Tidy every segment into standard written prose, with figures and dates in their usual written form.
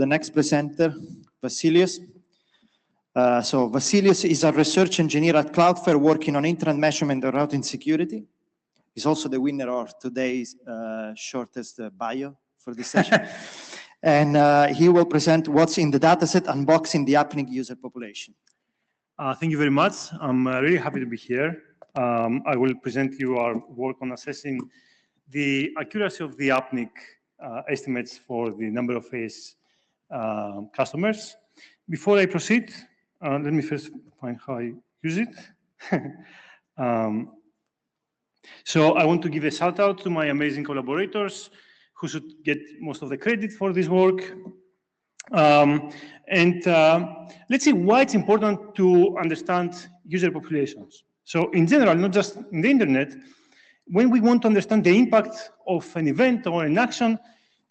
the next presenter, Vasilius. So Vasilius is a research engineer at Cloudflare working on internet measurement and routing security. He's also the winner of today's shortest bio for this session. And he will present what's in the dataset, unboxing the APNIC user population. Thank you very much. I'm really happy to be here. I will present you our work on assessing the accuracy of the APNIC estimates for the number of AS customers. Before I proceed, let me first find how I use it. So I want to give a shout out to my amazing collaborators who should get most of the credit for this work. Let's see why it's important to understand user populations. So in general, not just in the internet, when we want to understand the impact of an event or an action,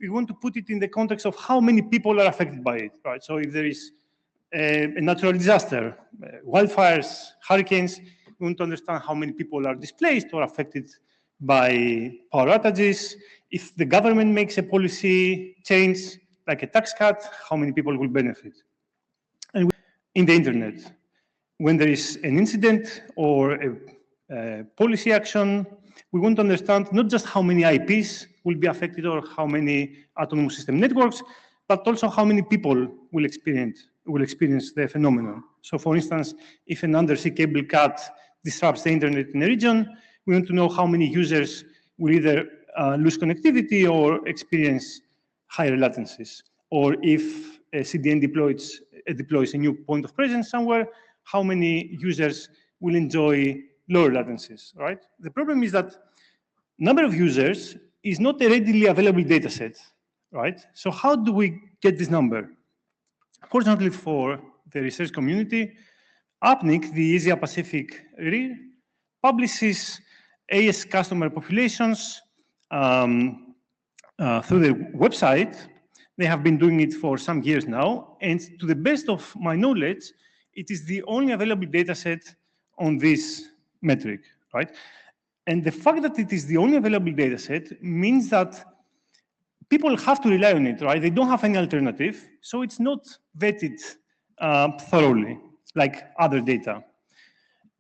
we want to put it in the context of how many people are affected by it, right? So if there is a natural disaster, wildfires, hurricanes, we want to understand how many people are displaced or affected by power outages. If the government makes a policy change, like a tax cut, how many people will benefit? And in the internet, when there is an incident or a policy action, we want to understand not just how many IPs will be affected or how many autonomous system networks, but also how many people will experience the phenomenon. So for instance, if an undersea cable cut disrupts the internet in a region, we want to know how many users will either lose connectivity or experience higher latencies. Or if a CDN deploys a new point of presence somewhere, how many users will enjoy lower latencies, right? The problem is that number of users is not a readily available data set, right? So how do we get this number? Fortunately for the research community, APNIC, the Asia Pacific RIR, publishes AS customer populations through their website. They have been doing it for some years now, and to the best of my knowledge, it is the only available data set on this metric, right? And the fact that it is the only available data set means that people have to rely on it, right? They don't have any alternative, so it's not vetted thoroughly like other data.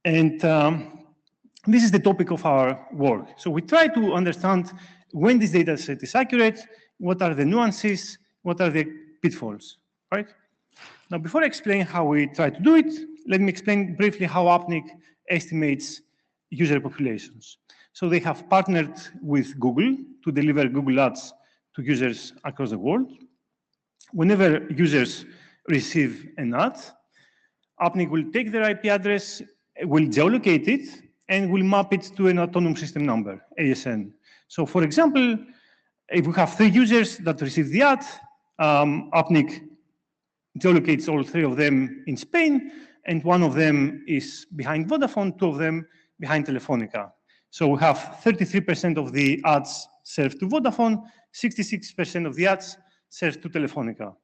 And this is the topic of our work. So we try to understand when this data set is accurate, what are the nuances, what are the pitfalls, right? Now, before I explain how we try to do it, let me explain briefly how APNIC estimates user populations. So they have partnered with Google to deliver Google Ads to users across the world. Whenever users receive an ad, APNIC will take their IP address, will geolocate it, and will map it to an autonomous system number, ASN. So for example, if we have 3 users that receive the ad, APNIC geolocates all 3 of them in Spain, and 1 of them is behind Vodafone, 2 of them behind Telefonica. So we have 33% of the ads served to Vodafone, 66% of the ads served to Telefonica.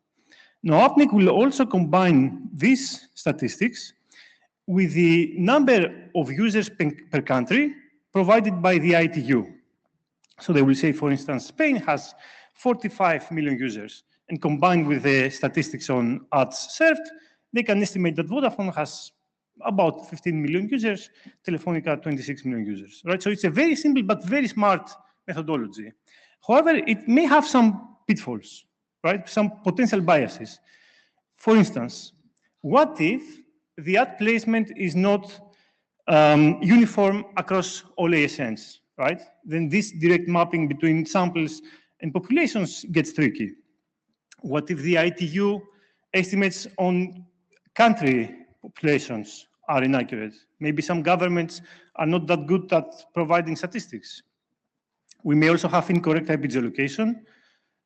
Now, APNIC will also combine these statistics with the number of users per country provided by the ITU. So they will say, for instance, Spain has 45 million users, and combined with the statistics on ads served, they can estimate that Vodafone has about 15 million users, Telefonica 26 million users, right? So it's a very simple but very smart methodology. However, it may have some pitfalls, right? Some potential biases. For instance, what if the ad placement is not uniform across all ASNs, right? Then this direct mapping between samples and populations gets tricky. What if the ITU estimates on country populations are inaccurate? Maybe some governments are not that good at providing statistics. We may also have incorrect IP geolocation.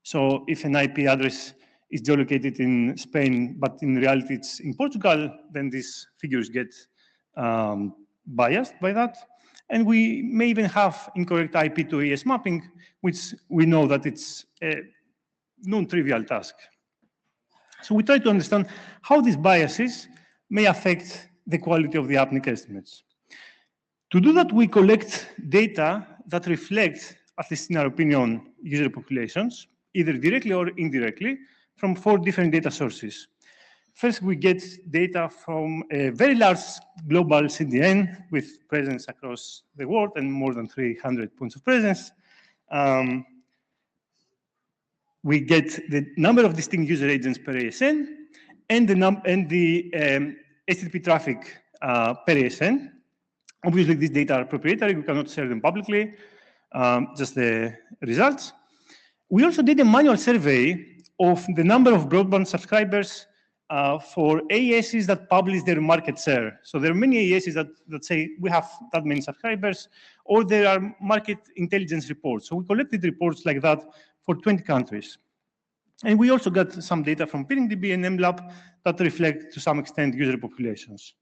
So if an IP address is geolocated in Spain, but in reality it's in Portugal, then these figures get biased by that. And we may even have incorrect IP to AS mapping, which we know that it's a non-trivial task. So we try to understand how these biases may affect the quality of the APNIC estimates. To do that, we collect data that reflect, at least in our opinion, user populations, either directly or indirectly, from 4 different data sources. First, we get data from a very large global CDN with presence across the world and more than 300 points of presence. We get the number of distinct user agents per ASN and the HTTP traffic per ASN. Obviously, these data are proprietary. We cannot share them publicly, just the results. We also did a manual survey of the number of broadband subscribers for ASes that publish their market share. So there are many ASes that say we have that many subscribers, or there are market intelligence reports. So we collected reports like that for 20 countries. And we also got some data from PNDB and MLab that reflect to some extent user populations.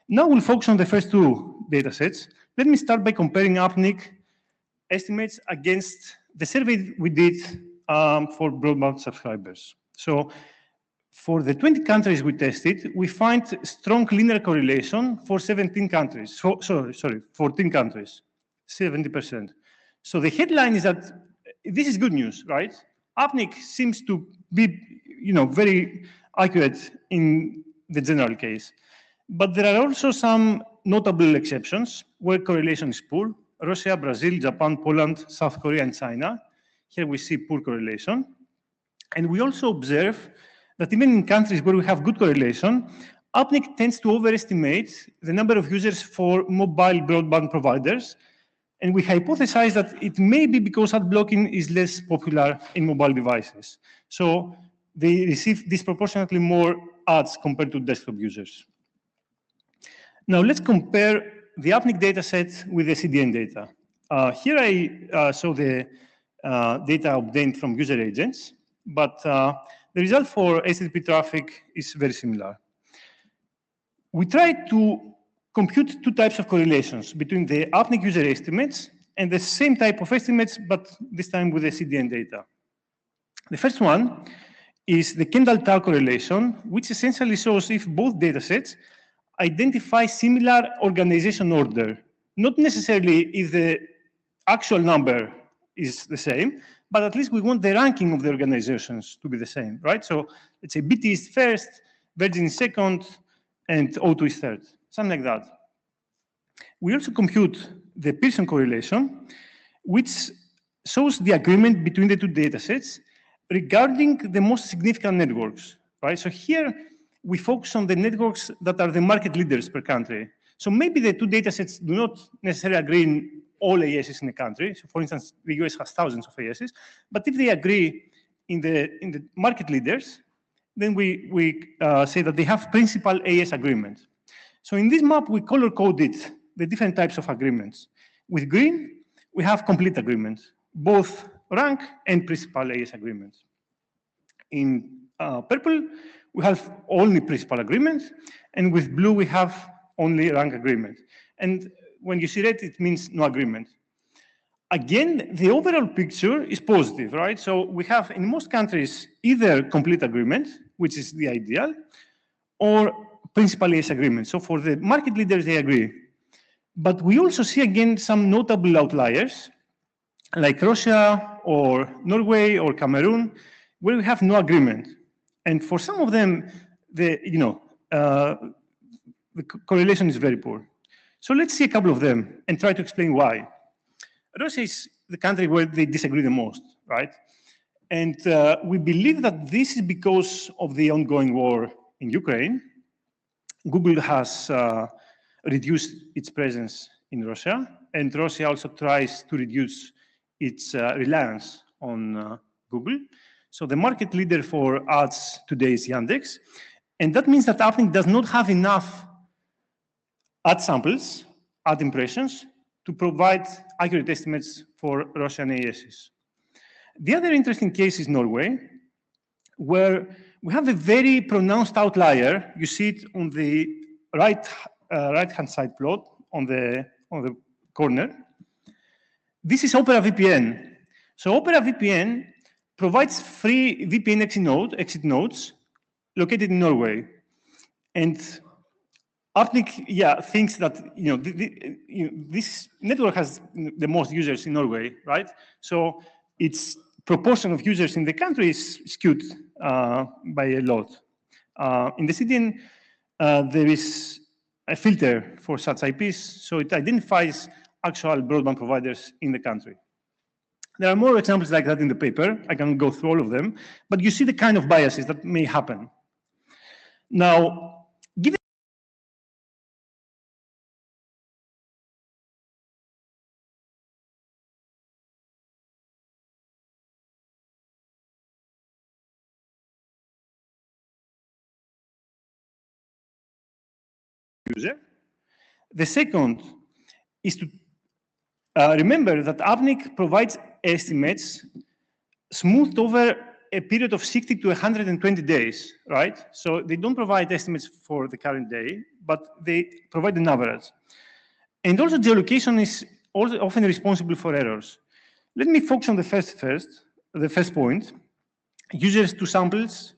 Now we'll focus on the first 2 data sets. Let me start by comparing APNIC estimates against the survey we did for broadband subscribers. So for the 20 countries we tested, we find strong linear correlation for 17 countries. 14 countries, 70%. So the headline is that this is good news, right? APNIC seems to be, very accurate in the general case. But there are also some notable exceptions where correlation is poor. Russia, Brazil, Japan, Poland, South Korea, and China. Here we see poor correlation. And we also observe that even in countries where we have good correlation, APNIC tends to overestimate the number of users for mobile broadband providers. And we hypothesize that it may be because ad blocking is less popular in mobile devices. So they receive disproportionately more ads compared to desktop users. Now let's compare the APNIC data set with the CDN data. Here I show the data obtained from user agents, but the result for HTTP traffic is very similar. We tried to compute 2 types of correlations between the APNIC user estimates and the same type of estimates, but this time with the CDN data. The first one is the Kendall-Tau correlation, which essentially shows if both datasets identify similar organization order, not necessarily if the actual number is the same, but at least we want the ranking of the organizations to be the same, right? So let's say BT is first, Virgin is second, and O2 is third, something like that. We also compute the Pearson correlation, which shows the agreement between the 2 datasets regarding the most significant networks, right? So here we focus on the networks that are the market leaders per country. So maybe the 2 datasets do not necessarily agree in all ASes in the country. So for instance, the US has thousands of ASes, but if they agree in the market leaders, then we say that they have principal AS agreement. So in this map, we color-coded the different types of agreements. With green, we have complete agreements, both rank and principal AS agreements. In purple, we have only principal agreements, and with blue, we have only rank agreement. And when you see red, it means no agreement. Again, the overall picture is positive, right? So we have, in most countries, either complete agreement, which is the ideal, or principal AS agreement. So for the market leaders, they agree. But we also see, again, some notable outliers, like Russia or Norway or Cameroon, where we have no agreement. And for some of them, the correlation is very poor. So let's see a couple of them and try to explain why. Russia is the country where they disagree the most, right? And we believe that this is because of the ongoing war in Ukraine. Google has reduced its presence in Russia, and Russia also tries to reduce its reliance on Google. So the market leader for ads today is Yandex, and that means that APNIC does not have enough ad samples, ad impressions, to provide accurate estimates for Russian ASes. The other interesting case is Norway, where we have a very pronounced outlier. You see it on the right-hand side plot on the corner. This is Opera VPN. So Opera VPN provides free VPN exit nodes located in Norway. And APNIC, thinks that this network has the most users in Norway, right? So it's proportion of users in the country is skewed by a lot. In the CDN, there is a filter for such IPs, so it identifies actual broadband providers in the country. There are more examples like that in the paper. I can go through all of them, but you see the kind of biases that may happen. Now, given user, the second is to remember that APNIC provides estimates smoothed over a period of 60 to 120 days, right? So they don't provide estimates for the current day, but they provide an average. And also geolocation is also often responsible for errors. Let me focus on the first point, users to samples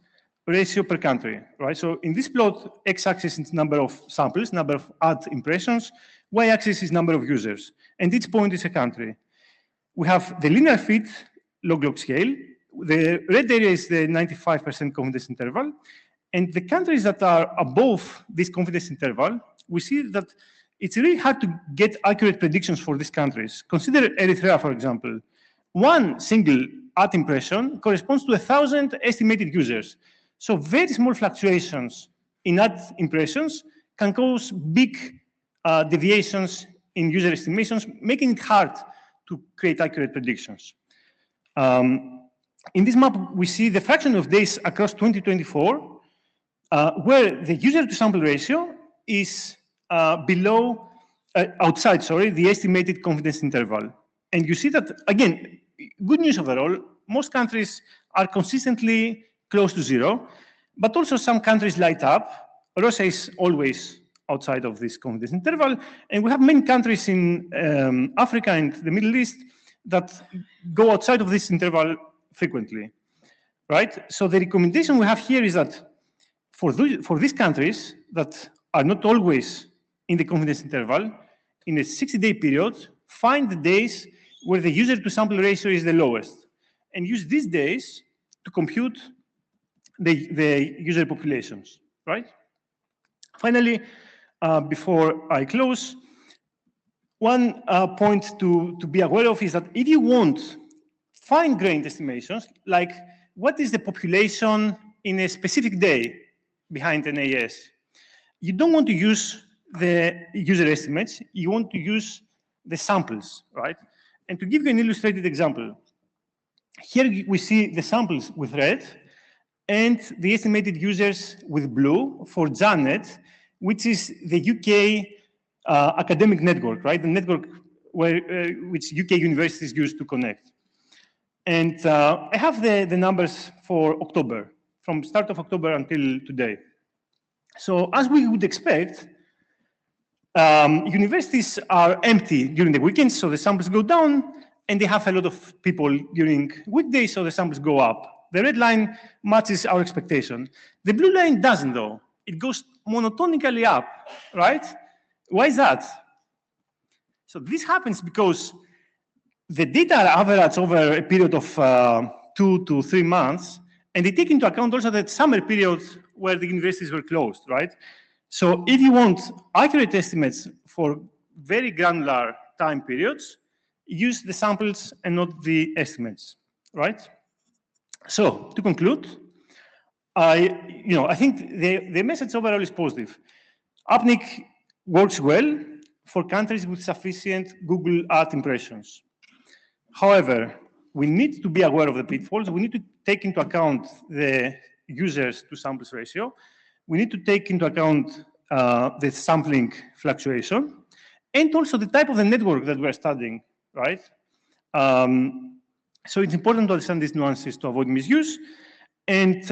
ratio per country, right? So in this plot, x-axis is number of samples, number of ad impressions, y-axis is number of users, and each point is a country. We have the linear fit log-log scale. The red area is the 95% confidence interval, and the countries that are above this confidence interval, we see that it's really hard to get accurate predictions for these countries. Consider Eritrea, for example. One single ad impression corresponds to 1,000 estimated users. So very small fluctuations in ad impressions can cause big deviations in user estimations, making it hard to create accurate predictions. In this map, we see the fraction of days across 2024, where the user-to-sample ratio is outside the estimated confidence interval. And you see that, again, good news overall, most countries are consistently close to zero, but also some countries light up. Russia is always outside of this confidence interval, and we have many countries in Africa and the Middle East that go outside of this interval frequently, right? So the recommendation we have here is that for these countries that are not always in the confidence interval, in a 60-day period, find the days where the user-to-sample ratio is the lowest, and use these days to compute the user populations, right? Finally, before I close, one point to be aware of is that if you want fine-grained estimations, like what is the population in a specific day behind an AS, you don't want to use the user estimates, you want to use the samples, right? And to give you an illustrated example, here we see the samples with red and the estimated users with blue for JANET, which is the UK academic network, right? The network which UK universities use to connect. And I have the numbers for October, from start of October until today. So as we would expect, universities are empty during the weekends, so the samples go down, and they have a lot of people during weekdays, so the samples go up. The red line matches our expectation. The blue line doesn't, though. It goes monotonically up, right? Why is that? So this happens because the data are averaged over a period of 2 to 3 months, and they take into account also that summer period where the universities were closed, right? So if you want accurate estimates for very granular time periods, use the samples and not the estimates, right? So to conclude, I think the message overall is positive. APNIC works well for countries with sufficient Google ad impressions. However, we need to be aware of the pitfalls. We need to take into account the users to samples ratio. We need to take into account the sampling fluctuation and also the type of the network that we're studying, right? So it's important to understand these nuances to avoid misuse. And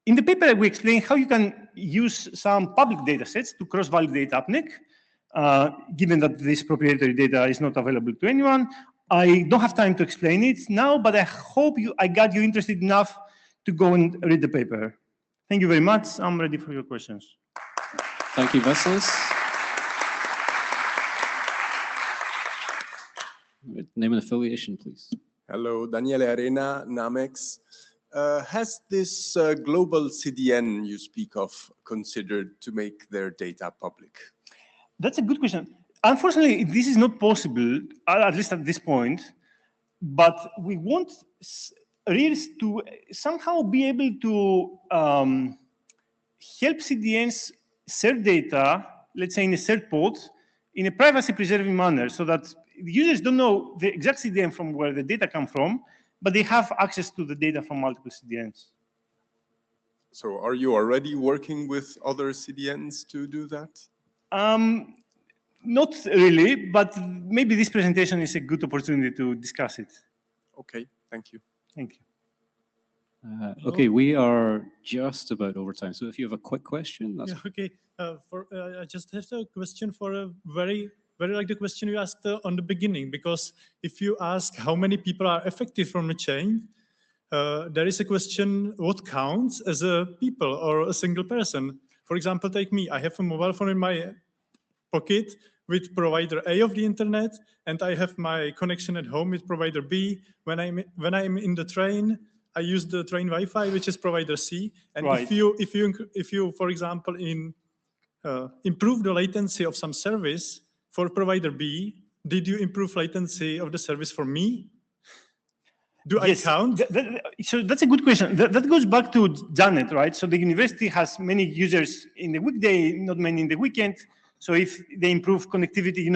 in the paper, we explain how you can use some public data sets to cross-validate APNIC, given that this proprietary data is not available to anyone. I don't have time to explain it now, but I hope I got you interested enough to go and read the paper. Thank you very much. I'm ready for your questions. Thank you, Vasilis. Name and affiliation, please. Hello, Daniele Arena, Namex. Has this global CDN you speak of considered to make their data public? That's a good question. Unfortunately, this is not possible, at least at this point, but we want Rails to somehow be able to help CDNs share data, let's say in a shared pod, in a privacy-preserving manner, so that users don't know the exact CDN from where the data come from, but they have access to the data from multiple CDNs. So are you already working with other CDNs to do that? Not really, but maybe this presentation is a good opportunity to discuss it. Okay, thank you. Thank you. Okay, we are just about over time. So if you have a quick question, that's okay. I just have a question for a very like the question you asked on the beginning, because if you ask how many people are affected from the chain, there is a question, what counts as a people or a single person? For example, take me, I have a mobile phone in my pocket with provider A of the internet, and I have my connection at home with provider B. When I'm in the train, I use the train Wi-Fi, which is provider C. And right. if you, for example, improve the latency of some service for provider B, did you improve latency of the service for me? Do yes, I count? So that's a good question. That goes back to Janet, right? So the university has many users in the weekday, not many in the weekend. So if they improve connectivity,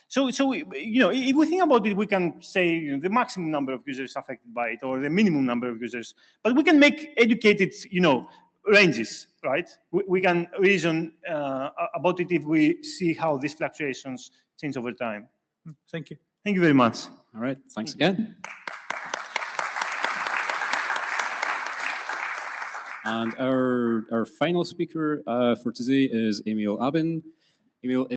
so if we think about it, we can say the maximum number of users affected by it or the minimum number of users, but we can make educated, ranges, right? We can reason about it if we see how these fluctuations change over time. Thank you. Thank you very much. all right. Thanks again. And our final speaker for today is Emil Abin. Emil